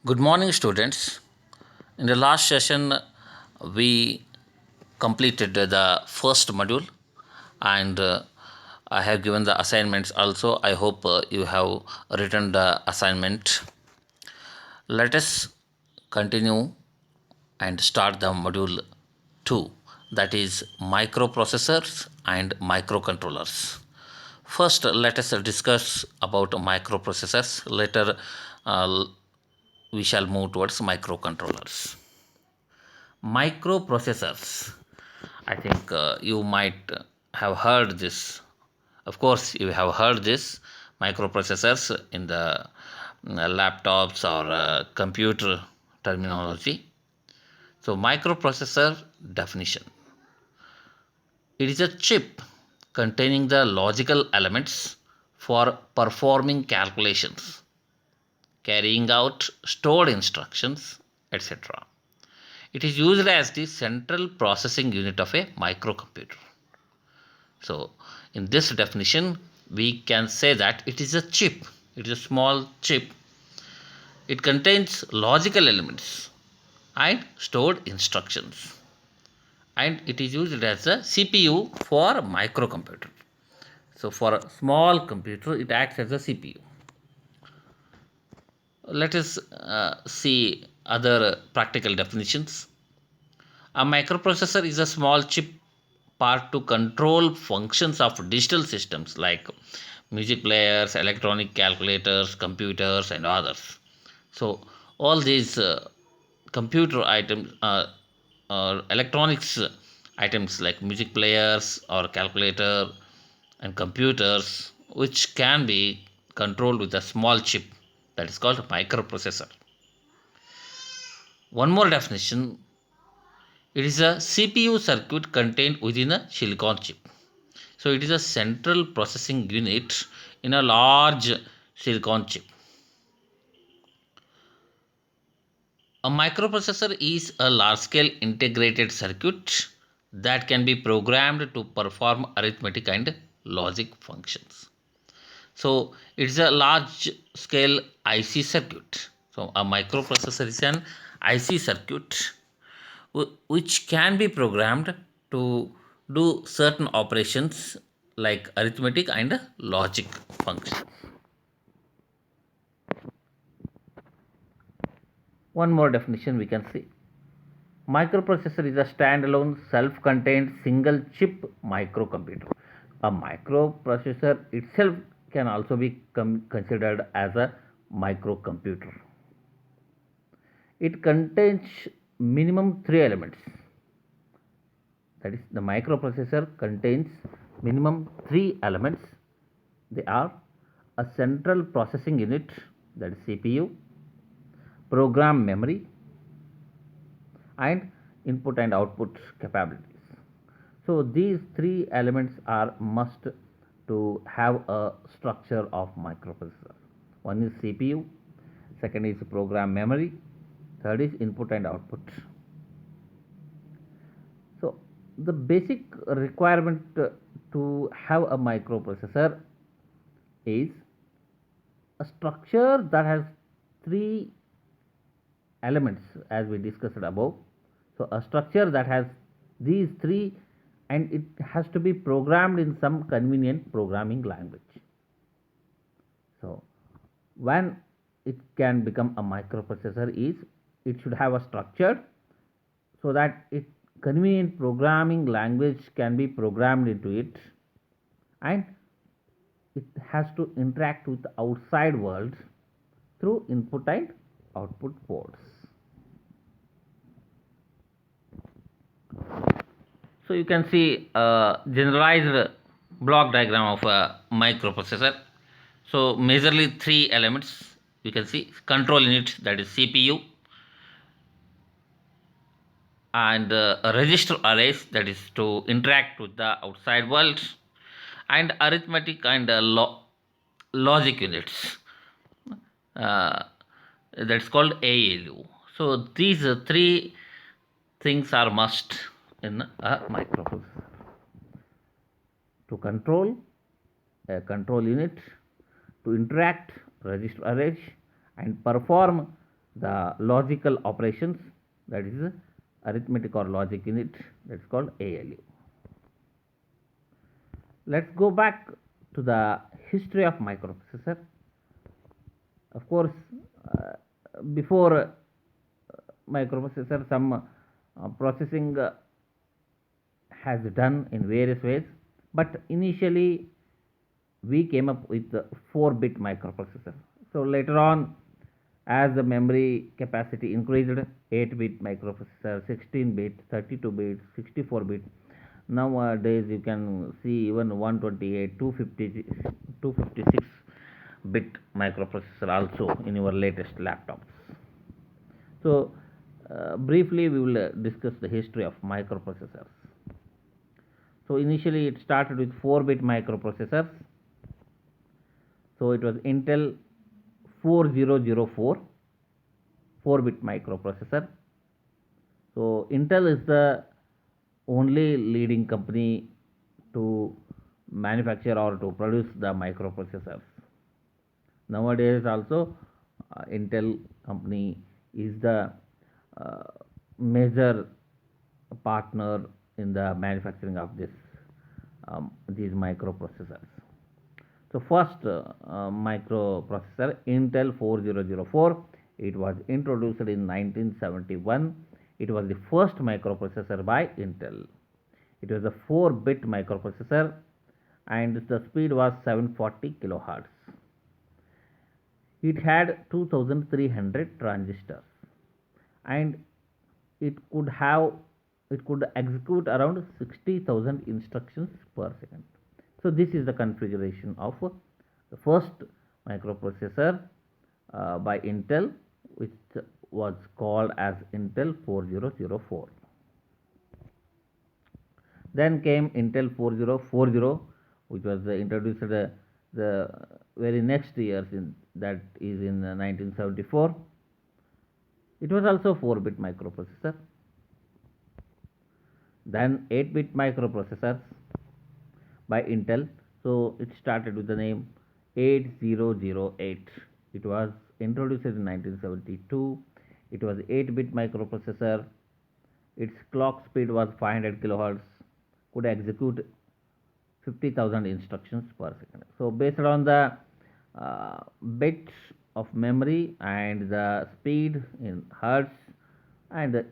Good morning, students. In the last session, we completed the first module and I have given the assignments also. I hope you have written the assignment. Let us continue and start the module 2, that is microprocessors and microcontrollers. First, let us discuss about microprocessors. Later, uh, we shall move towards microcontrollers. Microprocessors. I think you might have heard this. Of course, you have heard this microprocessors in the laptops or computer terminology. So, microprocessor definition: it is a chip containing the logical elements for performing calculations, carrying out stored instructions, etc. It is used as the central processing unit of a microcomputer. So, in this definition, we can say that it is a chip. It is a small chip. It contains logical elements and stored instructions. And it is used as a CPU for microcomputer. So, for a small computer, it acts as a CPU. Let us see other practical definitions. A microprocessor is a small chip part to control functions of digital systems like music players, electronic calculators, computers, and others. So, all these computer items, electronics items like music players or calculator and computers, which can be controlled with a small chip that is called a microprocessor. One more definition: it is a CPU circuit contained within a silicon chip. So it is a central processing unit in a large silicon chip. A microprocessor is a large scale integrated circuit that can be programmed to perform arithmetic and logic functions. So it's a large scale IC circuit. So a microprocessor is an IC circuit which can be programmed to do certain operations like arithmetic and logic functions. One more definition we can see: microprocessor is a standalone, self contained, single chip microcomputer. A microprocessor itself can also be considered as a microcomputer. It contains minimum three elements. That is, the microprocessor contains minimum three elements. They are a central processing unit, that is CPU, program memory, and input and output capabilities. So these three elements are must to have a structure of microprocessor. One is CPU, second is program memory, third is input and output. So the basic requirement to have a microprocessor is a structure that has three elements as we discussed above. So a structure that has these three, and it has to be programmed in some convenient programming language. So when it can become a microprocessor is it should have a structure so that it convenient programming language can be programmed into it, and it has to interact with the outside world through input and output ports. So you can see a generalized block diagram of a microprocessor. So majorly three elements you can see: control unit, that is CPU, and a register arrays, that is to interact with the outside world, and arithmetic and logic units, uh, that's called ALU. So these three things are must in a microprocessor: to control a control unit, to interact register arrays, and perform the logical operations, that is arithmetic or logic unit, that's called ALU. Let's go back to the history of microprocessor. Of course, before microprocessor, some processing has done in various ways, but initially we came up with the 4-bit microprocessor. So later on, as the memory capacity increased, 8-bit microprocessor, 16-bit, 32-bit, 64-bit. Nowadays you can see even 128, 250, 256-bit microprocessor also in your latest laptops. So briefly we will discuss the history of microprocessors. So initially it started with 4-bit microprocessors. So it was Intel 4004 4-bit microprocessor. So Intel is the only leading company to manufacture or to produce the microprocessors. Nowadays also Intel company is the uh, major partner in the manufacturing of these microprocessors. So first microprocessor Intel 4004, it was introduced in 1971. It was the first microprocessor by Intel. It was a 4-bit microprocessor and the speed was 740 kilohertz. It had 2300 transistors and it could have it could execute around 60,000 instructions per second. So this is the configuration of the first microprocessor by Intel, which was called as Intel 4004. Then came Intel 4040, which was introduced the very next years, that is in 1974. It was also 4-bit microprocessor. Then 8-bit microprocessors by Intel. So it started with the name 8008. It was introduced in 1972. It was 8-bit microprocessor. Its clock speed was 500 kilohertz, could execute 50,000 instructions per second. So based on the bits of memory and the speed in hertz and the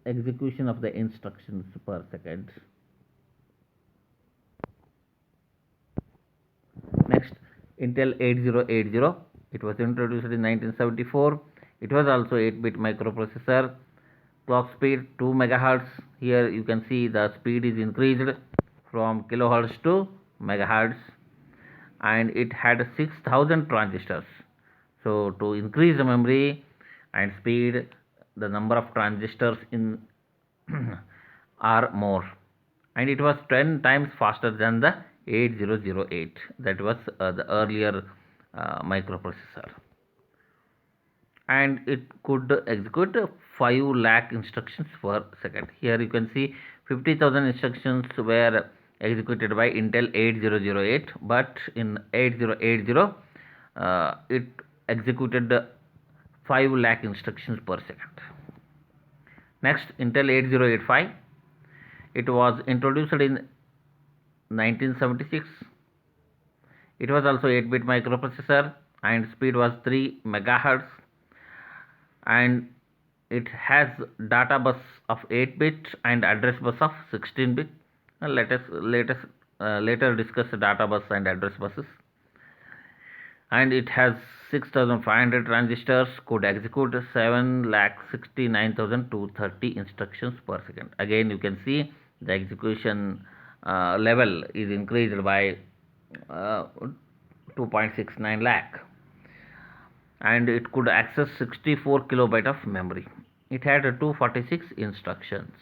execution of the instructions per second. Next, Intel 8080. It was introduced in 1974. It was also 8-bit microprocessor. Clock speed 2 megahertz. Here you can see the speed is increased from kilohertz to megahertz, and it had 6000 transistors. So to increase the memory and speed, the number of transistors in are more, and it was 10 times faster than the 8008, that was the earlier microprocessor, and it could execute 5 lakh instructions per second. Here you can see 50,000 instructions were executed by Intel 8008, but in 8080 it executed 5 lakh instructions per second. Next, Intel 8085. It was introduced in 1976. It was also 8-bit microprocessor and speed was 3 megahertz, and it has data bus of 8-bit and address bus of 16-bit. Later discuss data bus and address buses. And it has 6500 transistors, could execute 7,69,230 instructions per second. Again you can see the execution level is increased by 2.69 lakh, and it could access 64 kilobyte of memory. It had 246 instructions.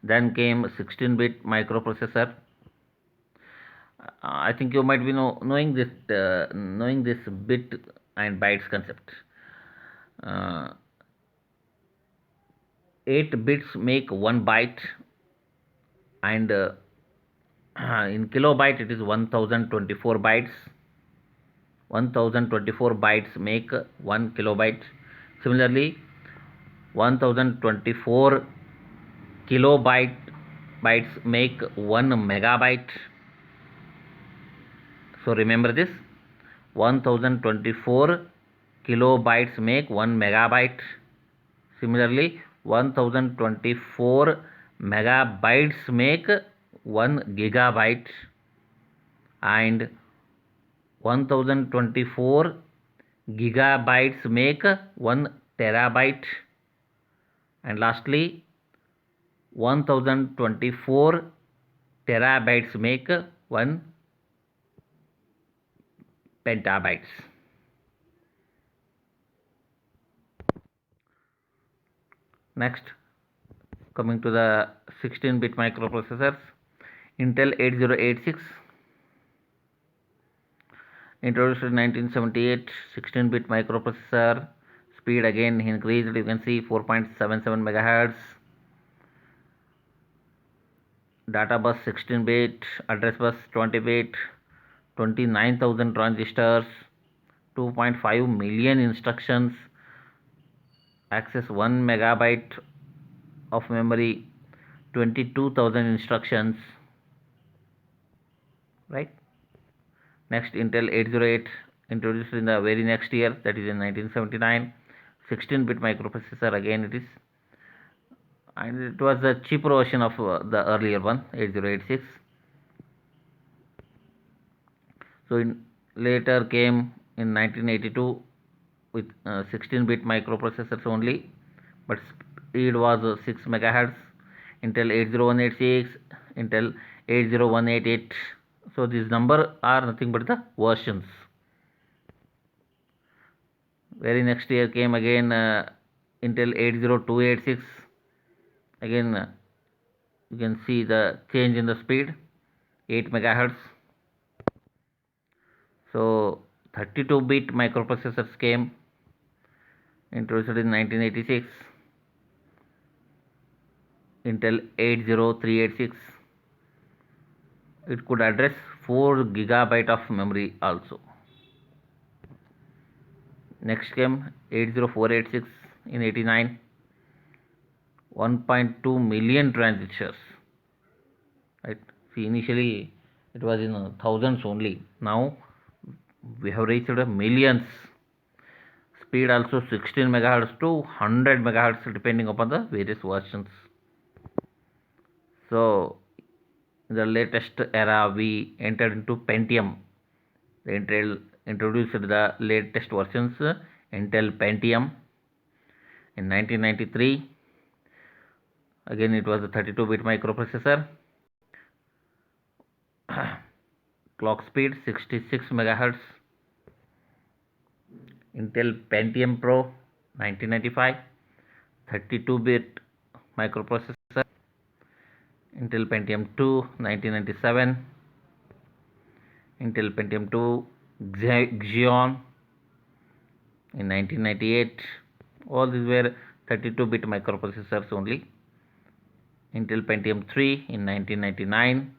Then came 16-bit microprocessor. I think you might be knowing this bit and bytes concept. 8 bits make 1 byte, and in kilobyte it is 1024 bytes. 1024 bytes make 1 kilobyte. Similarly, 1024 bytes make 1 megabyte. So remember this, 1024 kilobytes make 1 megabyte. Similarly, 1024 megabytes make 1 gigabyte, and 1024 gigabytes make 1 terabyte, and lastly 1024 terabytes make 1 petabytes. Next, coming to the 16-bit microprocessors, Intel 8086, introduced in 1978, 16-bit microprocessor. Speed again increased, you can see 4.77 megahertz. Data bus 16-bit, address bus 20-bit, 29,000 transistors, 2.5 million instructions, access 1 megabyte of memory, 22,000 instructions, right? Next, Intel 808, introduced in the very next year, that is in 1979, 16-bit microprocessor again it is, and it was the cheaper version of the earlier one, 8086. So later came in 1982 with 16-bit microprocessors only, but speed was 6 megahertz. Intel 80186, Intel 80188. So these number are nothing but the versions. Very next year came again Intel 80286. Again you can see the change in the speed, 8 megahertz. So 32-bit microprocessors came, introduced in 1986, Intel 80386. It could address 4 gigabyte of memory also. Next came 80486 in 89, 1.2 million transistors, right? See, initially it was in thousands only, now we have reached millions. Speed also 16 megahertz to 100 megahertz depending upon the various versions. So in the latest era we entered into Pentium. The Intel introduced the latest versions, Intel Pentium, in 1993. Again it was a 32-bit microprocessor. Clock speed 66 megahertz. Intel Pentium Pro 1995, 32-bit microprocessor. Intel Pentium 2 1997, Intel Pentium 2 Xeon in 1998. All these were 32-bit microprocessors only. Intel Pentium 3 in 1999,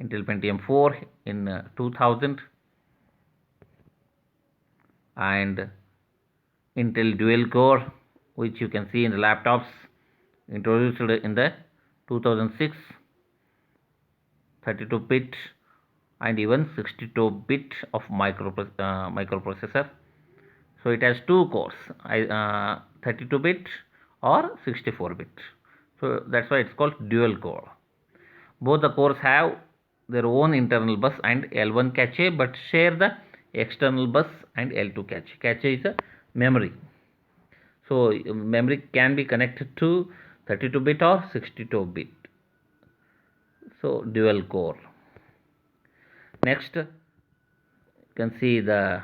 Intel Pentium 4 in 2000, and Intel Dual Core, which you can see in the laptops, introduced in the 2006, 32-bit and even 62-bit of microprocessor. So it has two cores, 32-bit or 64-bit. So that's why it's called dual core. Both the cores have their own internal bus and L1 cache, but share the external bus and L2 cache. Cache is a memory. So memory can be connected to 32-bit or 62-bit. So dual core. Next, you can see the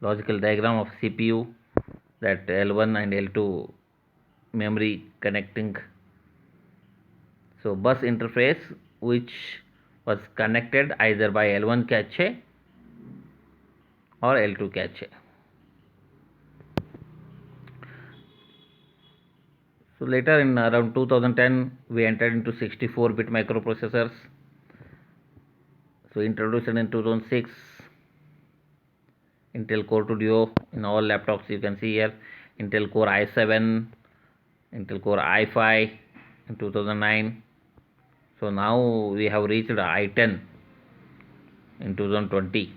logical diagram of CPU, that L1 and L2 memory connecting. So bus interface which was connected either by L1 cache or L2 cache. So later in around 2010 we entered into 64-bit microprocessors. So introduced in 2006, Intel Core 2 Duo in all laptops. You can see here Intel Core i7, Intel Core i5 in 2009. So now we have reached i10 in 2020.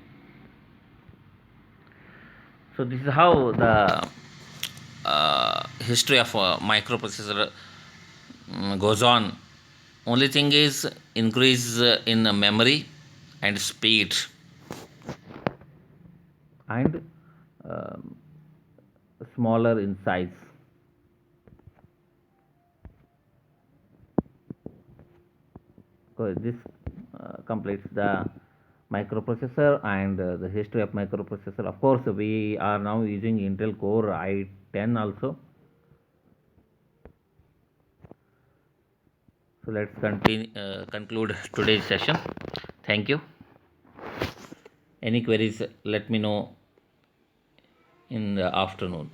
So this is how the history of microprocessor goes on. Only thing is increase in memory and speed and um, smaller in size. So this completes the microprocessor and the history of microprocessor. Of course, we are now using Intel Core i10 also. So let's conclude today's session. Thank you. Any queries, let me know in the afternoon.